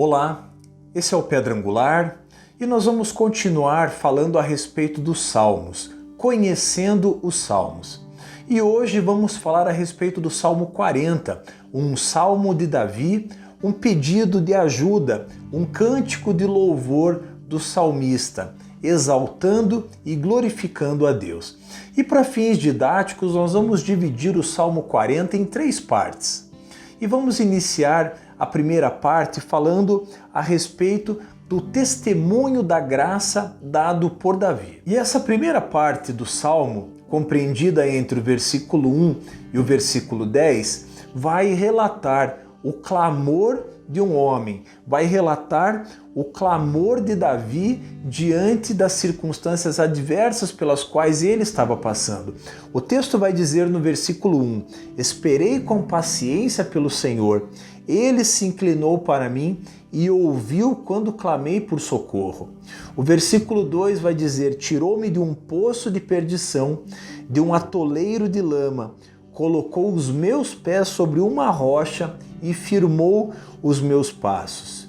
Olá, esse é o Pedra Angular e nós vamos continuar falando a respeito dos Salmos, conhecendo os Salmos. E hoje vamos falar a respeito do Salmo 40, um salmo de Davi, um pedido de ajuda, um cântico de louvor do salmista, exaltando e glorificando a Deus. E para fins didáticos, nós vamos dividir o Salmo 40 em 3 partes. E vamos iniciar a primeira parte falando a respeito do testemunho da graça dado por Davi. E essa primeira parte do Salmo, compreendida entre o versículo 1 e o versículo 10, vai relatar o clamor de um homem, vai relatar o clamor de Davi diante das circunstâncias adversas pelas quais ele estava passando. O texto vai dizer no versículo 1: "Esperei com paciência pelo Senhor, ele se inclinou para mim e ouviu quando clamei por socorro." O versículo 2 vai dizer: "Tirou-me de um poço de perdição, de um atoleiro de lama, colocou os meus pés sobre uma rocha e firmou os meus passos."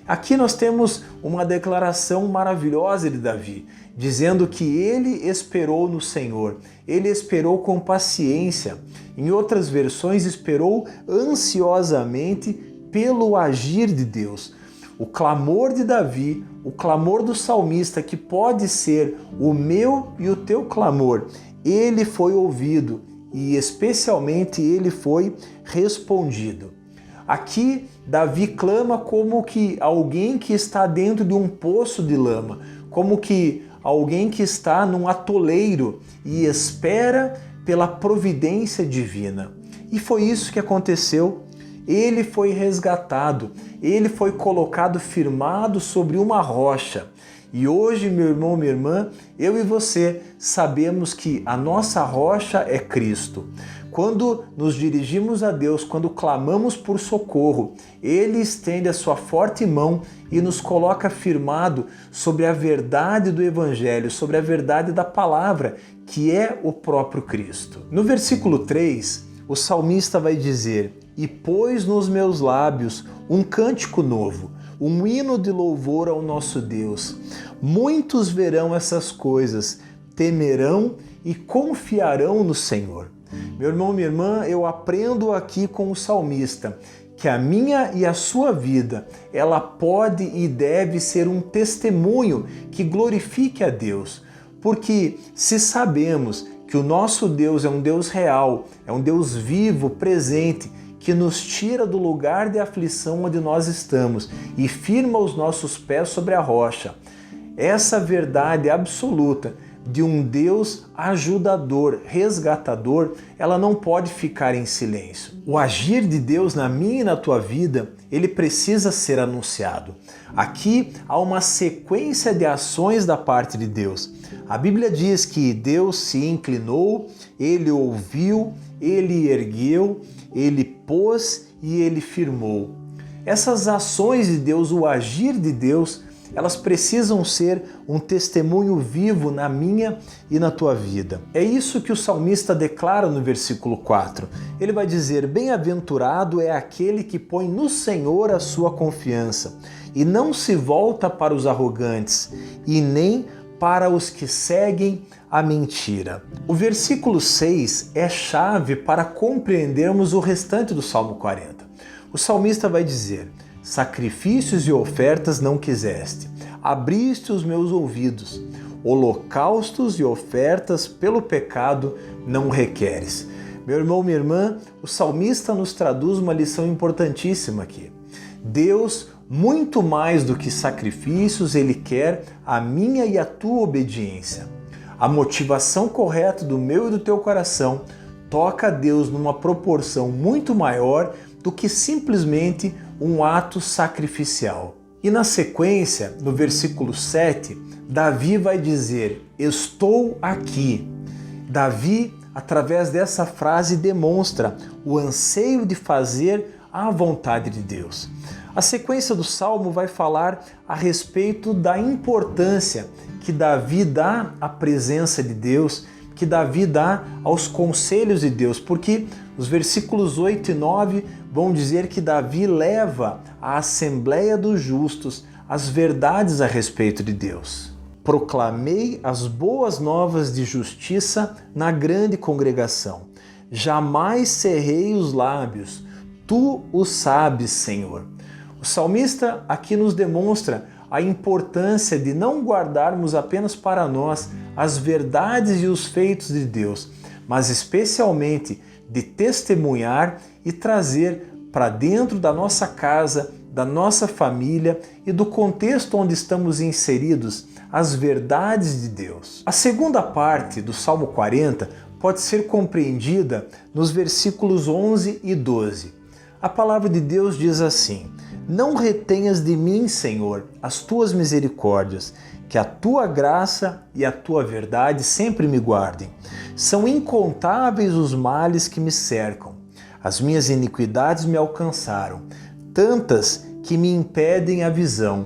Aqui nós temos uma declaração maravilhosa de Davi, dizendo que ele esperou no Senhor, ele esperou com paciência. Em outras versões, esperou ansiosamente pelo agir de Deus. O clamor de Davi, o clamor do salmista, que pode ser o meu e o teu clamor, ele foi ouvido e especialmente ele foi respondido. Aqui, Davi clama como que alguém que está dentro de um poço de lama, como que alguém que está num atoleiro e espera pela providência divina. E foi isso que aconteceu. Ele foi resgatado, ele foi colocado firmado sobre uma rocha. E hoje, meu irmão, minha irmã, eu e você sabemos que a nossa rocha é Cristo. Quando nos dirigimos a Deus, quando clamamos por socorro, Ele estende a sua forte mão e nos coloca firmado sobre a verdade do Evangelho, sobre a verdade da palavra, que é o próprio Cristo. No versículo 3, o salmista vai dizer: "E pôs nos meus lábios um cântico novo, um hino de louvor ao nosso Deus. Muitos verão essas coisas, temerão e confiarão no Senhor." Meu irmão, minha irmã, eu aprendo aqui com o salmista que a minha e a sua vida, ela pode e deve ser um testemunho que glorifique a Deus. Porque se sabemos que o nosso Deus é um Deus real, é um Deus vivo, presente, que nos tira do lugar de aflição onde nós estamos e firma os nossos pés sobre a rocha, essa verdade absoluta de um Deus ajudador, resgatador, ela não pode ficar em silêncio. O agir de Deus na minha e na tua vida, ele precisa ser anunciado. Aqui há uma sequência de ações da parte de Deus. A Bíblia diz que Deus se inclinou, ele ouviu, ele ergueu, ele pôs e ele firmou. Essas ações de Deus, o agir de Deus, elas precisam ser um testemunho vivo na minha e na tua vida. É isso que o salmista declara no versículo 4. Ele vai dizer: "Bem-aventurado é aquele que põe no Senhor a sua confiança e não se volta para os arrogantes e nem para os que seguem a mentira." O versículo 6 é chave para compreendermos o restante do Salmo 40. O salmista vai dizer: "Sacrifícios e ofertas não quiseste, abriste os meus ouvidos, holocaustos e ofertas pelo pecado não requeres." Meu irmão, minha irmã, o salmista nos traduz uma lição importantíssima aqui. Deus, muito mais do que sacrifícios, Ele quer a minha e a tua obediência. A motivação correta do meu e do teu coração toca a Deus numa proporção muito maior do que simplesmente um ato sacrificial. E na sequência, no versículo 7, Davi vai dizer: "Estou aqui." Davi, através dessa frase, demonstra o anseio de fazer a vontade de Deus. A sequência do Salmo vai falar a respeito da importância que Davi dá à presença de Deus, que Davi dá aos conselhos de Deus, porque os versículos 8 e 9 vão dizer que Davi leva à Assembleia dos Justos as verdades a respeito de Deus. Proclamei as boas novas de justiça na grande congregação. Jamais cerrei os lábios. Tu o sabes, Senhor. O salmista aqui nos demonstra a importância de não guardarmos apenas para nós as verdades e os feitos de Deus, mas especialmente de testemunhar e trazer para dentro da nossa casa, da nossa família e do contexto onde estamos inseridos as verdades de Deus. A segunda parte do Salmo 40 pode ser compreendida nos versículos 11 e 12. A palavra de Deus diz assim: Não retenhas de mim, Senhor, as tuas misericórdias, que a tua graça e a tua verdade sempre me guardem. São incontáveis os males que me cercam. As minhas iniquidades me alcançaram, tantas que me impedem a visão.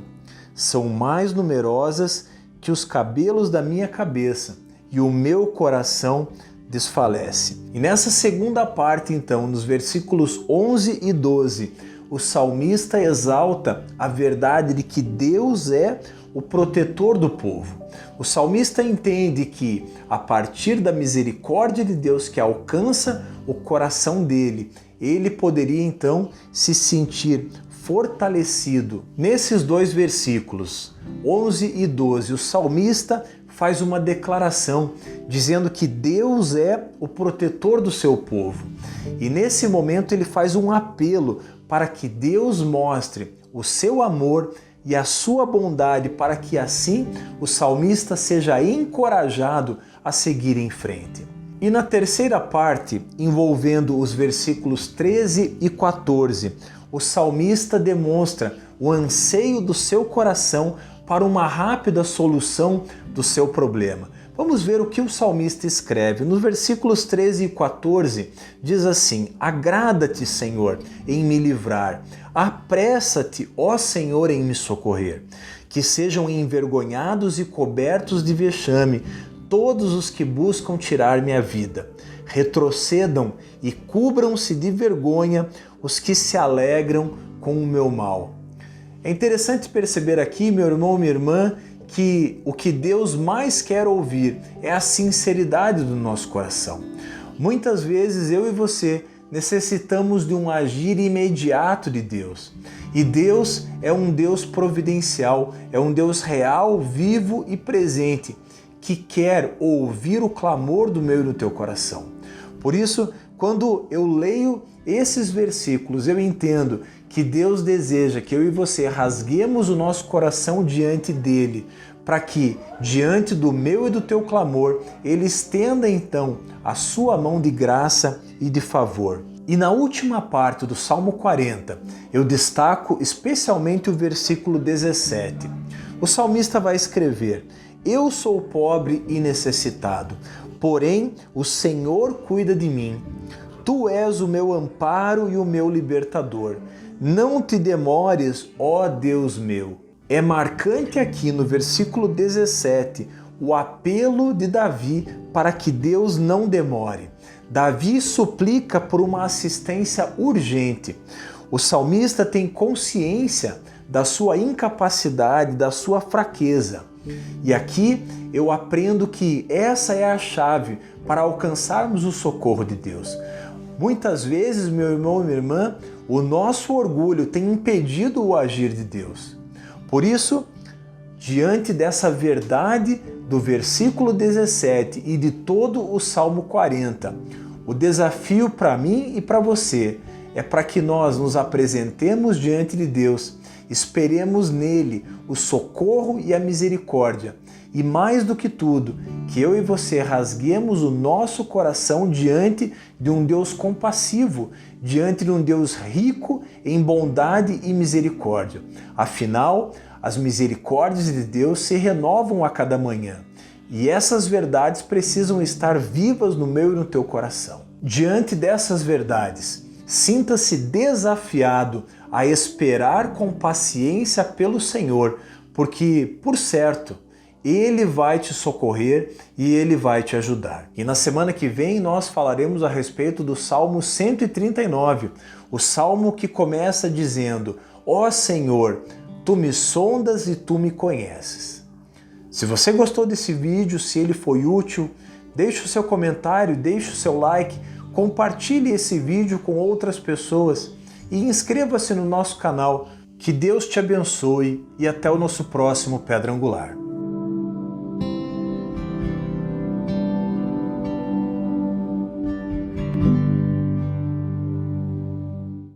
São mais numerosas que os cabelos da minha cabeça, e o meu coração desfalece. E nessa segunda parte, então, nos versículos 11 e 12, o salmista exalta a verdade de que Deus é o protetor do povo. O salmista entende que, a partir da misericórdia de Deus que alcança o coração dele, ele poderia então se sentir fortalecido. Nesses dois versículos, 11 e 12, o salmista faz uma declaração dizendo que Deus é o protetor do seu povo. E nesse momento ele faz um apelo para que Deus mostre o seu amor e a sua bondade, para que assim o salmista seja encorajado a seguir em frente. E na terceira parte, envolvendo os versículos 13 e 14, o salmista demonstra o anseio do seu coração para uma rápida solução do seu problema. Vamos ver o que o salmista escreve. Nos versículos 13 e 14 diz assim: Agrada-te, Senhor, em me livrar. Apressa-te, ó Senhor, em me socorrer. Que sejam envergonhados e cobertos de vexame todos os que buscam tirar minha vida. Retrocedam e cubram-se de vergonha os que se alegram com o meu mal. É interessante perceber aqui, meu irmão, minha irmã, que o que Deus mais quer ouvir é a sinceridade do nosso coração. Muitas vezes eu e você necessitamos de um agir imediato de Deus. E Deus é um Deus providencial, é um Deus real, vivo e presente, que quer ouvir o clamor do meu e do teu coração. Por isso, quando eu leio esses versículos, eu entendo que Deus deseja que eu e você rasguemos o nosso coração diante dele, para que, diante do meu e do teu clamor, ele estenda então a sua mão de graça e de favor. E na última parte do Salmo 40, eu destaco especialmente o versículo 17. O salmista vai escrever: Eu sou pobre e necessitado, porém o Senhor cuida de mim. Tu és o meu amparo e o meu libertador. Não te demores, ó Deus meu. É marcante aqui no versículo 17 o apelo de Davi para que Deus não demore. Davi suplica por uma assistência urgente. O salmista tem consciência da sua incapacidade, da sua fraqueza. E aqui eu aprendo que essa é a chave para alcançarmos o socorro de Deus. Muitas vezes, meu irmão e minha irmã, o nosso orgulho tem impedido o agir de Deus. Por isso, diante dessa verdade do versículo 17 e de todo o Salmo 40, o desafio para mim e para você é para que nós nos apresentemos diante de Deus, esperemos nele o socorro e a misericórdia. E mais do que tudo, que eu e você rasguemos o nosso coração diante de um Deus compassivo, diante de um Deus rico em bondade e misericórdia. Afinal, as misericórdias de Deus se renovam a cada manhã. E essas verdades precisam estar vivas no meu e no teu coração. Diante dessas verdades, sinta-se desafiado a esperar com paciência pelo Senhor, porque, por certo, Ele vai te socorrer e Ele vai te ajudar. E na semana que vem nós falaremos a respeito do Salmo 139, o salmo que começa dizendo: Ó Senhor, Tu me sondas e Tu me conheces. Se você gostou desse vídeo, se ele foi útil, deixe o seu comentário, deixe o seu like, compartilhe esse vídeo com outras pessoas e inscreva-se no nosso canal. Que Deus te abençoe e até o nosso próximo Pedra Angular.